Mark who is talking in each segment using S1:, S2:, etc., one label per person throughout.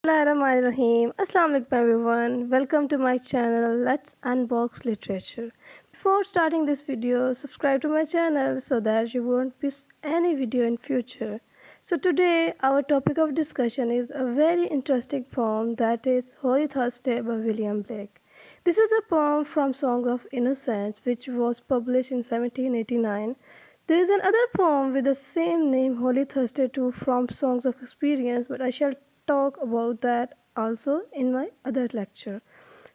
S1: Bismillahirrahmanirrahim. Assalamu alaikum everyone. Welcome to my channel Let's Unbox Literature. Before starting this video, subscribe to my channel so that you won't miss any video in future. So today our topic of discussion is a very interesting poem, that is Holy Thursday by William Blake. This is a poem from Song of Innocence which was published in 1789. There is another poem with the same name, Holy Thursday too, from Songs of Experience, but I shall talk about that also in my other lecture.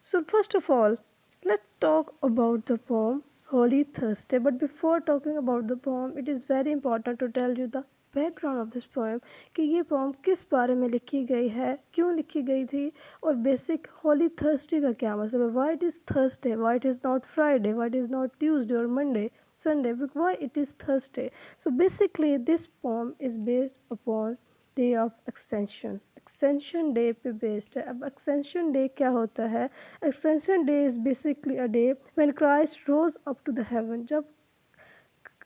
S1: So first of all, let's talk about the poem Holy Thursday. But before talking about the poem, it is very important to tell you the background of this poem कि ये poem किस बारे में लिखी गई है, क्यों लिखी गई थी, और बेसिक होली थर्सडे का क्या मतलब है, Y it is Thursday, Y it is not Friday, Y it is not Tuesday और Monday Sunday, why it is Thursday. So basically this poem is based upon day of Ascension. Ascension Day पे based है. अब Ascension Day क्या होता है? Ascension Day is basically a day when Christ rose up to the heaven. जब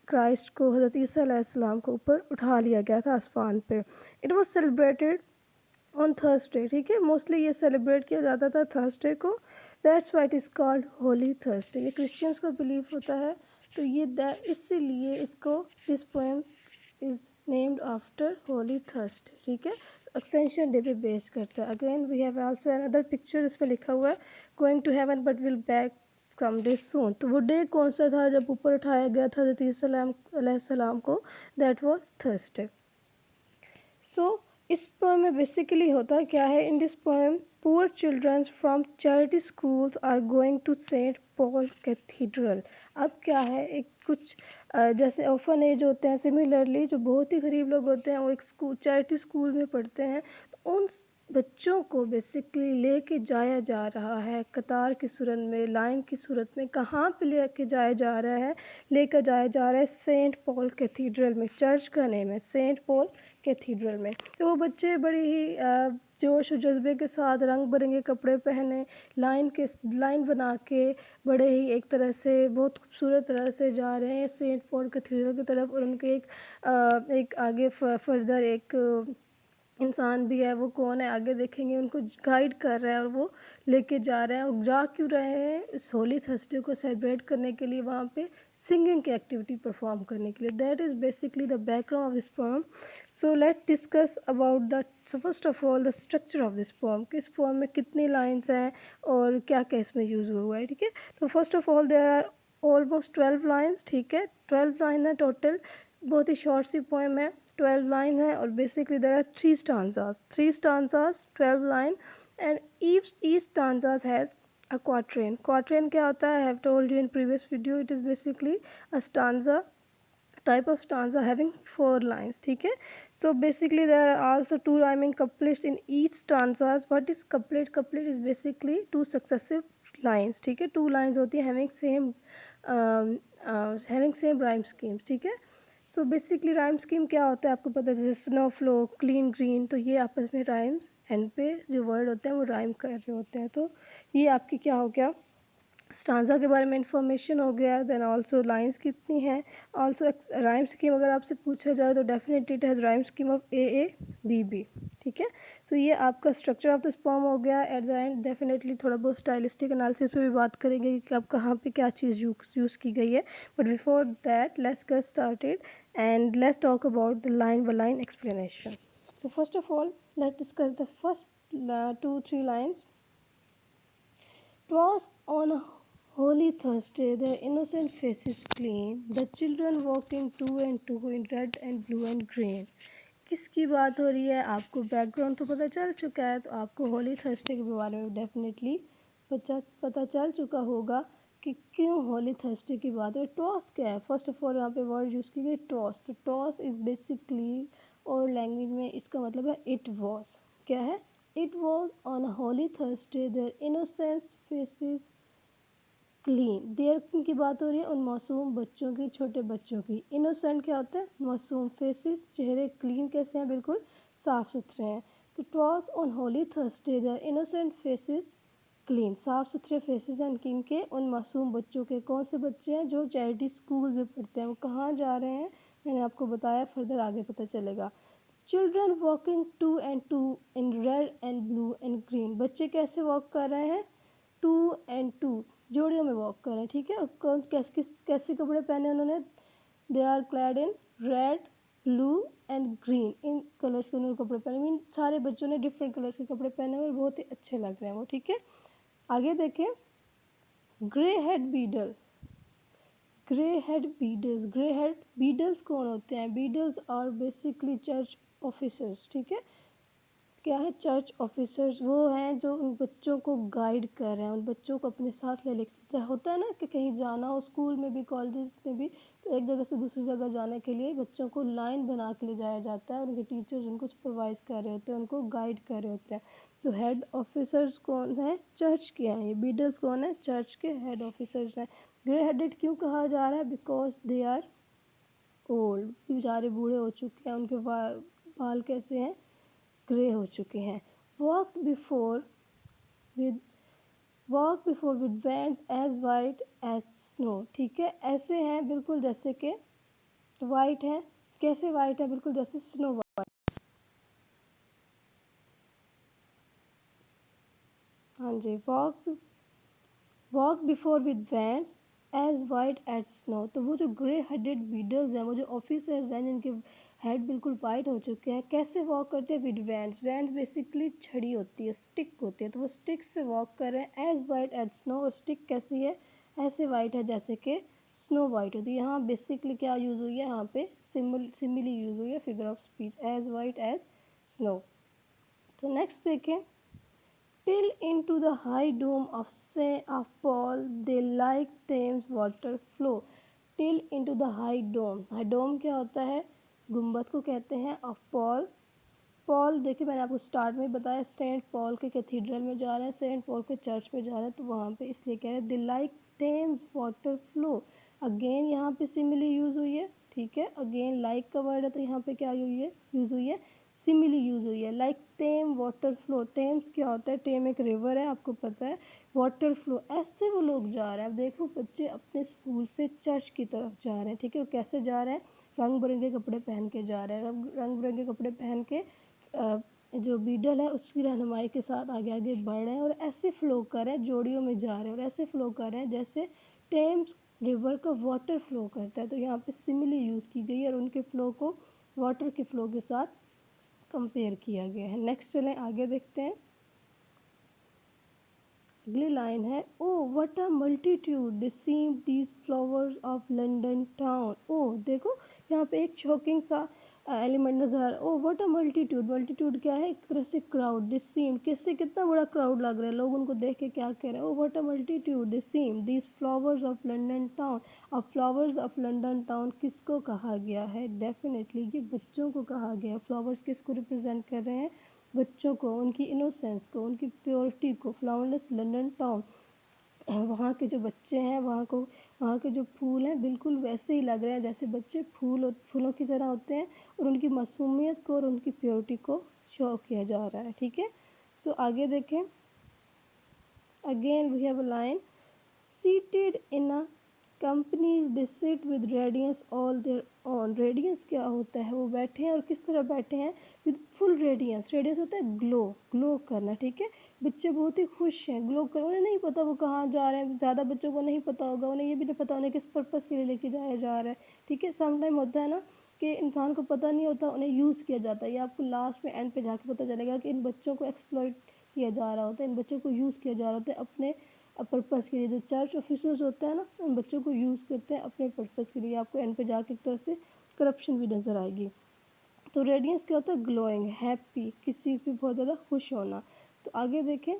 S1: Christ को हज़रत ईसा अलैहिस्सलाम को ऊपर उठा लिया गया था आसमान पे. It was celebrated on Thursday. ठीक है, मोस्टली ये सेलिब्रेट किया जाता था थर्सडे को. That's why it is called holy Thursday. ये क्रिश्चियंस का बिलीफ होता है, तो ये इसीलिए इसको this poem is named after holy Thursday. ठीक है, एक्सटेंशन डे पे बेस करता है. Again we have also another picture, इस पर लिखा हुआ है going to heaven but will back come day soon. तो वो डे कौन सा था जब ऊपर उठाया गया था हज़रत ईसा अलैहिस्सलाम को? That was Thursday. सो इस पोएम में बेसिकली होता क्या है? In this poem poor childrens from charity schools are going to Saint Paul cathedral. अब क्या है, एक कुछ जैसे ऑर्फन एज होते हैं, सिमिलरली जो बहुत ही गरीब लोग होते हैं वो एक स्कूल, चैरिटी स्कूल में पढ़ते हैं, तो उन बच्चों को बेसिकली लेके जाया जा रहा है कतार की सूरत में, लाइन की सूरत में. कहाँ पे लेके जाया जा रहा है? लेकर जाया जा रहा है सेंट पॉल कैथीड्रल में. चर्च का नेम है सेंट पॉल कैथीड्रल में. तो वो बच्चे बड़ी ही जोश और जज्बे के साथ रंग बिरंगे कपड़े पहने लाइन बना के बड़े ही एक तरह से बहुत खूबसूरत तरह से जा रहे हैं सेंट पॉल कैथीड्रल की तरफ. और उनके एक आगे फर्दर एक इंसान भी है, वो कौन है आगे देखेंगे, उनको गाइड कर रहा है और वो लेके जा रहे हैं. और जा क्यों रहे हैं? इस होली थर्सडे को सेलिब्रेट करने के लिए, वहाँ पे सिंगिंग की एक्टिविटी परफॉर्म करने के लिए. That is basically the background of this poem. So let discuss about the first of all the structure of this poem. कि इस पोएम में कितनी लाइन्स हैं और क्या क्या इसमें यूज़ हुआ है. ठीक है, तो first of all there are almost 12 lines. ठीक है, 12 लाइन है टोटल. बहुत ही शॉर्ट सी पोएम है, 12 लाइन है. और basically there are 3 stanzas, 12 line, and each stanzas has a quatrain. Quatrain क्या होता है? I have told you in previous video. It is basically a stanza, type of stanza having 4 lines. ठीक है, so basically there are also 2 rhyming couplets in each stanzas. What is couplet? Couplet is basically 2 successive lines. ठीक है, 2 lines होती है having same rhyme schemes. ठीक है, so basically rhyme scheme क्या होता है आपको पता है, जैसे स्नो फ्लो, क्लीन ग्रीन, तो ये आपस में राइम्स एंड पे जो वर्ड होते हैं वो राइम कर रहे होते हैं. तो ये आपकी क्या हो गया, स्टांजा के बारे में इंफॉर्मेशन हो गया. देन ऑल्सो लाइन्स कितनी हैं, ऑल्सो राइम स्कीम अगर आपसे पूछा जाए तो definitely it has rhyme scheme of A, A, B, B. ठीक है, तो ये आपका स्ट्रक्चर ऑफ दिस पोएम हो गया. एट द एंड डेफिनेटली थोड़ा बहुत स्टाइलिस्टिक एनालिसिस पे भी बात करेंगे कि अब कहाँ पे क्या चीज़ यूज़ की गई है. But before that let's get started and let's talk about the line by line explanation. So first of all, let's discuss the first 2-3 lines. "'Twas on a holy Thursday, their innocent faces clean, the children walking two and two in red and blue and green." किसकी बात हो रही है? आपको background तो पता चल चुका है, तो आपको होली थर्सडे के बारे में डेफिनेटली पता चल चुका होगा कि क्यों होली थर्सडे की बात है. टॉस क्या है? फर्स्ट ऑफ ऑल यहाँ पे वर्ड यूज़ की गई टॉस. तो टॉस इज़ बेसिकली और लैंग्वेज में इसका मतलब है इट वॉज. क्या है? It was on a holy Thursday their innocence faces clean. Their की बात हो रही है उन मासूम बच्चों की, छोटे बच्चों की. इनोसेंट क्या होता है? मासूम. फेसेस चेहरे. क्लीन कैसे हैं? बिल्कुल साफ़ सुथरे हैं. तो toss on holy Thursday their innocent faces clean. साफ़ सुथरे फेसेस हैं किनके? उन मासूम बच्चों के. कौन से बच्चे हैं? जो चैरिटी स्कूल में पढ़ते हैं. वो कहाँ जा रहे हैं? मैंने आपको बताया, फर्दर आगे पता चलेगा. Children walking two and two in red and बच्चे कैसे वॉक कर रहे हैं, 2 and 2 जोड़ियों में वॉक कर रहे हैं, ठीक है। और कौन कैसे कपड़े पहने उन्होंने, they are clad in red, blue and green, इन कलर्स के उन्होंने कपड़े पहने। मीन सारे बच्चों ने डिफरेंट कलर्स के कपड़े पहने हुए और बहुत ही अच्छे लग रहे हैं वो, ठीक है। आगे देखें, grey head beadle, grey head beadles, grey head beadles कौन होते हैं, beadles are basically church officers, ठीक है। क्या है, चर्च ऑफिसर्स, वो हैं जो उन बच्चों को गाइड कर रहे हैं, उन बच्चों को अपने साथ ले लेके होता है ना कि कहीं जाना हो, स्कूल में भी कॉलेज में भी, तो एक जगह से दूसरी जगह जाने के लिए बच्चों को लाइन बना के ले जाया जाता है, उनके टीचर्स उनको सुपरवाइज कर रहे होते हैं, उनको गाइड कर रहे होते हैं। तो हेड ऑफिसर्स कौन है, चर्च के हैं ये, बीडल्स कौन है, चर्च के हेड ऑफिसर्स हैं। ग्रे हेडेड क्यों कहा जा रहा है, बिकॉज दे आर ओल्ड, बेचारे बूढ़े हो चुके हैं, उनके बाल कैसे हैं, ग्रे हो चुके हैं। Walk before with walk before with wands as white as snow, ठीक है। ऐसे हैं बिल्कुल जैसे कि वाइट है, कैसे वाइट है, बिल्कुल जैसे स्नो वाइट। हाँ जी, walk before with wands as white as snow. तो वो जो ग्रे हेडेड बीडल्स हैं, वो जो ऑफिसर्स हैं जिनके हेड बिल्कुल वाइट हो चुके हैं, कैसे वॉक करते हैं, विद वैंड्स, वैंड्स बेसिकली छड़ी होती है, स्टिक होती है, तो वो स्टिक से वॉक कर रहे हैं, एज वाइट एज स्नो। और स्टिक कैसी है, ऐसे वाइट है जैसे कि स्नो वाइट होती है। यहाँ बेसिकली क्या यूज़ हुई है, यहाँ पे सिमिली यूज़ हुई है, figure of speech, as white as snow. तो नेक्स्ट देखें, till into the high dome of St. Paul they like Thames water flow, till into the high dome, high dome क्या होता है, गुम्बद को कहते हैं, ऑफ पॉल। पॉल देखिए मैंने आपको स्टार्ट में बताया, सेंट पॉल के कैथीड्रल में जा रहे हैं, सेंट पॉल के चर्च में जा रहे हैं, तो वहाँ पे इसलिए कह रहे हैं they like Thames water flow. Again यहाँ पे सिमिली यूज़ हुई है, ठीक है। अगेन लाइक का वर्ड है तो यहाँ पे क्या यूज़ हुई है, सिमिली यूज़ हुई है, लाइक टेम वाटर फ्लो। टेम्स क्या होता है, टेम एक रिवर है, आपको पता है। वाटर फ्लो, ऐसे वो लोग जा रहे हैं। अब देखो बच्चे अपने स्कूल से चर्च की तरफ जा रहे हैं, ठीक है। वो कैसे जा रहे हैं, रंग बिरंगे कपड़े पहन के जा रहे हैं, रंग बिरंगे कपड़े पहन के जो बीडल है उसकी रहनुमाई के साथ आगे आगे बढ़ रहे हैं और ऐसे फ्लो कर रहे हैं, जोड़ियों में जा रहे हैं और ऐसे फ्लो कर रहे हैं जैसे टेम्स रिवर का वाटर फ्लो करता है। तो यहाँ पे सिमिली यूज़ की गई है और उनके फ्लो को वाटर के फ्लो के साथ कंपेयर किया गया है। नेक्स्ट चलें आगे देखते हैं, अगली लाइन है, O what a multitude they seem these flowers of London town. ओ देखो यहाँ पे एक शॉकिंग सा एलिमेंट नजर आ रहा है, O what a multitude, multitude क्या है, एक तरह से क्राउड, दे सीम, किससे कितना बड़ा क्राउड लग रहा है, लोग उनको देख के क्या कह रहे हैं, oh what a multitude they seem these flowers of London town. अब फ्लावर्स ऑफ लंदन टाउन किसको कहा गया है, डेफिनेटली ये बच्चों को कहा गया है। फ्लावर्स किसको रिप्रेजेंट कर रहे हैं, बच्चों को, उनकी इनोसेंस को, उनकी प्योरिटी को। फ्लावरलेस लंदन टाउन, वहाँ के जो बच्चे हैं, वहाँ के जो फूल हैं बिल्कुल वैसे ही लग रहे हैं जैसे बच्चे फूलों की तरह होते हैं, और उनकी मासूमियत को और उनकी प्योरिटी को शो किया जा रहा है, ठीक है। सो आगे देखें, again we have a line, seated in a companies they sit with radiance all their own। radiance क्या होता है, वो बैठे हैं और किस तरह बैठे हैं, with full radiance। radiance होता है ग्लो करना, ठीक है। बच्चे बहुत ही खुश हैं, ग्लो कर, उन्हें नहीं पता वो कहाँ जा रहे हैं, ज़्यादा बच्चों को नहीं पता होगा, उन्हें ये भी नहीं पता उन्हें किस पर्पज़ के लिए लेके जाया जा रहा है, ठीक है। समटाइम होता है ना कि इंसान को पता नहीं होता, उन्हें यूज़ किया जाता है, ये आपको लास्ट में एंड पे जाके पता चलेगा कि इन बच्चों को एक्सप्लॉइट किया जा रहा होता है, इन बच्चों को यूज़ किया जा रहा होता है अपने पर्पज़ के लिए। जो चर्च ऑफिसर्स होते हैं ना, उन बच्चों को यूज़ करते हैं अपने पर्पज़ के लिए। आपको एंड पे जाके एक तरह से करप्शन भी नज़र आएगी। तो रेडियंस क्या होता है, ग्लोइंग, हैप्पी, किसी चीज़ पे बहुत ज़्यादा खुश होना। तो आगे देखें,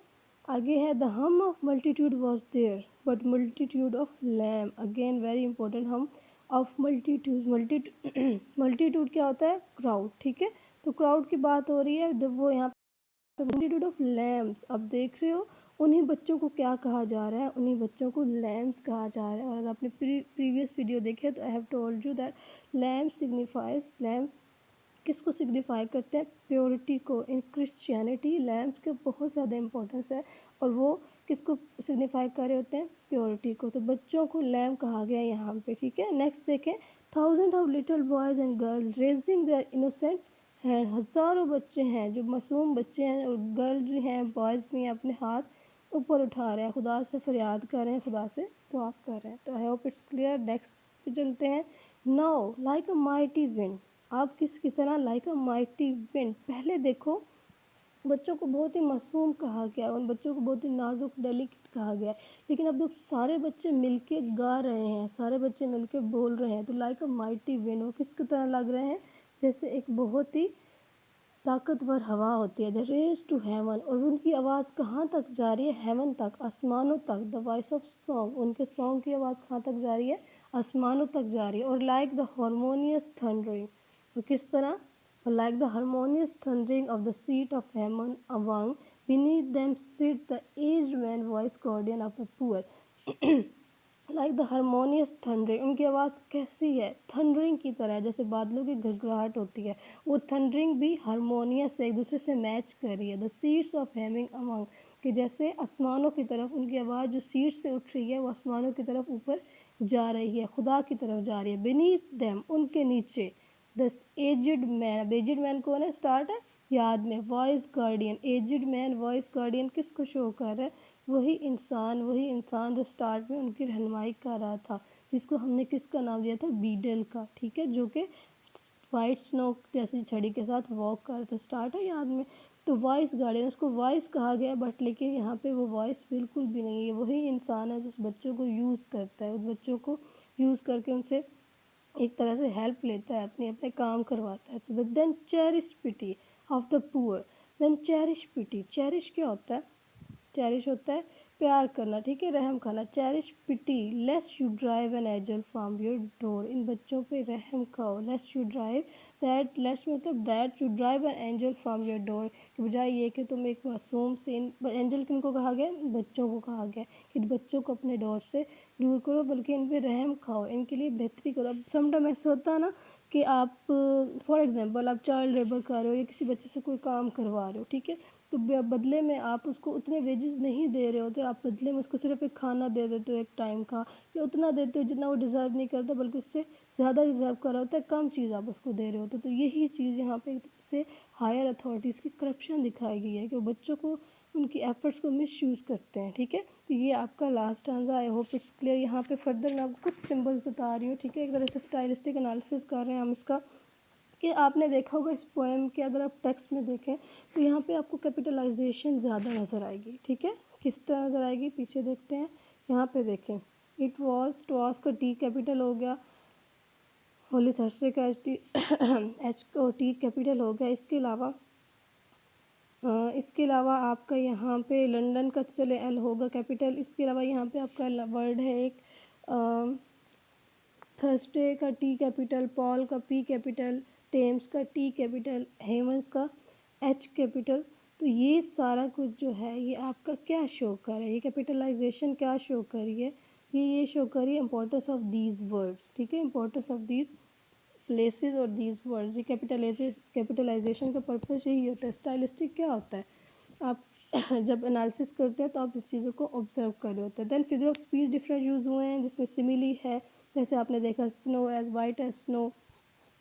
S1: आगे है the hum of multitude was there but multitude of lamb. Again very important, hum of multitude क्या होता है, क्राउड, ठीक है। तो क्राउड की बात हो रही है, जब वो यहाँ मल्टीट्यूड ऑफ लैम्स, अब देख रहे हो उन्हीं बच्चों को क्या कहा जा रहा है, उन्हीं बच्चों को लैम्स कहा जा रहा है। और अगर आपने प्रीवियस वीडियो देखे तो I have told you that lamp signifies, lamp किसको सिग्निफाई करते हैं, प्योरिटी को। इन क्रिश्चियनिटी लैम्प्स के बहुत ज़्यादा इंपॉर्टेंस है और वो किसको सिग्निफाई कर रहे होते हैं, प्योरिटी को। तो बच्चों को लैम्प कहा गया यहाँ पे, ठीक है। नेक्स्ट देखें, thousand of little boys and girls raising their innocent ہیں ہزاروں بچے ہیں جو معصوم بچے ہیں اور گرل بھی ہیں بوائز بھی ہیں اپنے ہاتھ اوپر اٹھا رہے ہیں خدا سے فریاد کر رہے ہیں خدا سے دعا کر رہے ہیں. تو I hope it's clear. Next پہ چلتے ہیں. Now like a mighty wind. آپ کس کی طرح لائک اے مائٹی ونڈ. پہلے دیکھو بچوں کو بہت ہی معصوم کہا گیا ہے, ان بچوں کو بہت ہی نازک ڈیلیکیٹ کہا گیا ہے, لیکن اب جب سارے بچے مل کے گا رہے ہیں, سارے بچے مل کے بول رہے ہیں, تو لائک اے مائٹی ونڈ وہ کس کی طرح لگ رہے ہیں جیسے ایک بہت ہی طاقتور ہوا ہوتی ہے. دا ریز ٹو ہیون, اور ان کی آواز کہاں تک جا رہی ہے, ہیون تک, آسمانوں تک. دا وائس آف سانگ, ان کے سانگ کی آواز کہاں تک جا رہی ہے, آسمانوں تک جا رہی ہے. اور لائک دا ہارمونیس تھنڈرنگ, اور کس طرح, like the harmonious thundering of the seat of heaven among, beneath them sit the aged man voice guardian of the poor. like the harmonious thundering, ان کی آواز کیسی ہے, تھنڈرنگ کی طرح, جیسے بادلوں کی گھڑگھڑاہٹ ہوتی ہے, وہ تھنڈرنگ بھی ہارمونیس سے ایک دوسرے سے میچ کر رہی ہے. the seats of heaven among, کہ جیسے آسمانوں کی طرف ان کی آواز جو سیٹ سے اٹھ رہی ہے وہ آسمانوں کی طرف اوپر جا رہی ہے, خدا کی طرف جا رہی ہے. beneath them, ان کے نیچے, دس ایجڈ مین. اب ایجڈ مین کون ہے, اسٹارٹ ہے یاد میں, وائس گارڈین. ایجڈ مین وائس گارڈین کس کو شو کر رہا ہے, وہی انسان جو اسٹارٹ میں ان کی رہنمائی کر رہا تھا, جس کو ہم نے کس کا نام دیا تھا, بیڈل کا, ٹھیک ہے, جو کہ وائٹ سنو جیسی چھڑی کے ساتھ واک کر رہا تھا, اسٹارٹ ہے یاد میں. تو وائس گارڈین, اس کو وائس کہا گیا, بٹ لیکن یہاں پہ وہ وائس بالکل بھی نہیں ہے, وہی انسان ہے جس بچوں کو یوز کرتا ہے, اس بچوں کو یوز کر کے ان سے ایک طرح سے ہیلپ لیتا ہے, اپنے کام کرواتا ہے. So then cherish pity of the poor. then cherish pity, cherish کیا ہوتا ہے, چیریش ہوتا ہے پیار کرنا, ٹھیک ہے, رحم کھانا. Cherish pity lest you drive an angel from your door. ان بچوں پہ رحم کھاؤ. Lest you drive, that lest مطلب that you drive an angel from your door, کہ بجائے یہ کہ تم ایک معصوم سے, اینجل کن کو کہا گیا, بچوں کو کہا گیا کہ بچوں کو اپنے ڈور سے دور کرو, بلکہ ان پہ رحم کھاؤ, ان کے لیے بہتری کرو. اب سم ٹائم ایسا ہوتا ہے نا کہ آپ فار ایگزامپل آپ چائلڈ لیبر کر رہے ہو یا کسی بچے سے کوئی کام کروا رہے ہو, ٹھیک ہے, تو بدلے میں آپ اس کو اتنے ویجز نہیں دے رہے ہوتے, آپ بدلے میں اس کو صرف ایک کھانا دے دیتے ہو ایک ٹائم کا, یا اتنا دیتے ہو جتنا وہ ڈیزرو نہیں کرتا, بلکہ اس سے زیادہ ڈیزرو کر رہا ہوتا ہے, کم چیز آپ اس کو دے رہے ہوتے. تو یہی چیز یہاں پہ ایک طرح سے ہائر اتھارٹیز کی کرپشن دکھائی گئی ہے, کہ وہ بچوں کو ان کی ایفرٹس کو مس یوز کرتے ہیں, ٹھیک ہے. تو یہ آپ کا last answer, I hope it's clear. یہاں پہ فردر میں آپ کو کچھ سمبلس بتا رہی ہوں, ٹھیک ہے, ایک طرح سے اسٹائلسٹک انالیسس کر رہے ہیں ہم اس کا, کہ آپ نے دیکھا ہوگا اس پوئم کے, اگر آپ ٹیکسٹ میں دیکھیں تو یہاں پہ آپ کو کیپیٹلائزیشن زیادہ نظر آئے گی, ٹھیک ہے, کس طرح نظر آئے گی, پیچھے دیکھتے ہیں. یہاں پہ دیکھیں, اٹ واز, ٹواز کا ٹی کیپیٹل ہو گیا, ہولی تھرسڈے کا ایچ او ٹی کیپیٹل ہو گیا. اس کے علاوہ آپ کا یہاں پہ لنڈن کا چلے ایل ہوگا کیپیٹل. اس کے علاوہ یہاں پہ آپ کا ورڈ ہے ایک تھرسڈے کا ٹی کیپیٹل, پال کا پی کیپیٹل, ٹیمز کا ٹی کیپیٹل, ہیونز کا ایچ کیپیٹل. تو یہ سارا کچھ جو ہے یہ آپ کا کیا شو کر رہا ہے, یہ کیپیٹلائزیشن کیا شو کر رہی ہے, یہ شو کر رہی ہے امپورٹنس آف دیز ورڈس, ٹھیک ہے, امپورٹنس آف دیز پلیسز اور دیز ورڈز. یہ کیپیٹلائزیشن کا پرپز یہی ہوتا ہے. اسٹائلسٹک کیا ہوتا ہے, آپ جب انالیسس کرتے ہیں تو آپ اس چیزوں کو آبزرو کر رہے ہوتے ہیں. Then figure of speech different use ہوئے ہیں, جس میں سملی ہے, جیسے آپ نے دیکھا سنو ایز وائٹ ایز سنو,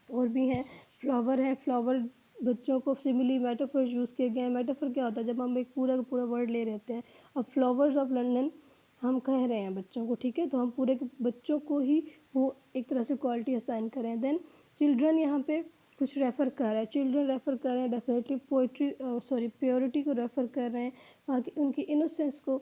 S1: اور بھی ہیں فلاور ہے, فلاور بچوں کو سملی میٹافر یوز کیے گئے ہیں. میٹافر کیا ہوتا ہے, جب ہم ایک پورا کا پورا ورڈ لے رہے ہوتے ہیں, اب فلاورز آف لنڈن ہم کہہ رہے ہیں بچوں کو, ٹھیک ہے, تو ہم پورے بچوں کو ہی وہ ایک طرح سے کوالٹی اسائن کریں. دین چلڈرن یہاں پہ کچھ ریفر کر رہا ہے, چلڈرن ریفر کر رہے ہیں ڈیفینیٹلی پیورٹی کو ریفر کر رہے ہیں, باقی ان کی انوسینس کو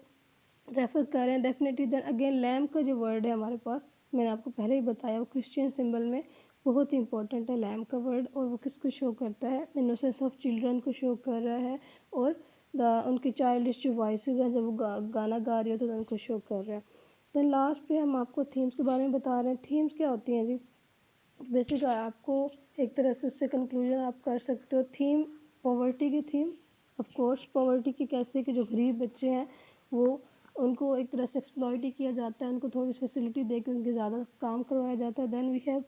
S1: ریفر کر رہے ہیں ڈیفینیٹلی. دین اگین لیمپ کا جو ورڈ ہے ہمارے پاس, میں نے آپ کو پہلے ہی بتایا, وہ کرسچین سمبل میں بہت ہی امپورٹنٹ ہے لیمپ کا ورڈ, اور وہ کس کو شو کرتا ہے, انوسینس آف چلڈرن کو شو کر رہا ہے, اور ان کی چائلڈش جو وائسز ہیں جب وہ گانا گا رہی ہوتی ہے تو ان کو شو کر رہا ہے. دین لاسٹ پہ ہم آپ کو تھیمس کے بارے میں بتا رہے ہیں. تھیمس کیا ہوتی ہیں جی, بیسک آپ کو ایک طرح سے اس سے کنکلوژن آپ کر سکتے ہو. تھیم پاورٹی کی تھیم, آف کورس پاورٹی کی, کیسے کہ جو غریب بچے ہیں وہ ان کو ایک طرح سے ایکسپلائٹ ہی کیا جاتا ہے, ان کو تھوڑی فیسلٹی دے کے ان کے زیادہ کام کروایا جاتا ہے. Then we have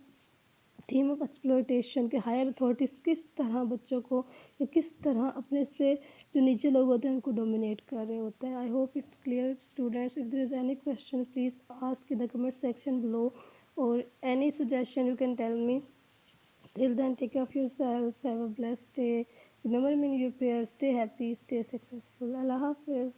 S1: theme of exploitation, کہ ہائر اتھارٹیز کس طرح بچوں کو یا کس طرح اپنے سے جو نیچے لوگ ہوتے ہیں ان کو ڈومینیٹ کر رہے ہوتے ہیں. I hope it's clear students. If there is any question please ask in the comment section below, or any suggestion you can tell me. Till then, take care of yourself. Have a blessed day. Remember me in your prayers. Stay happy. Stay successful. Allah Hafiz.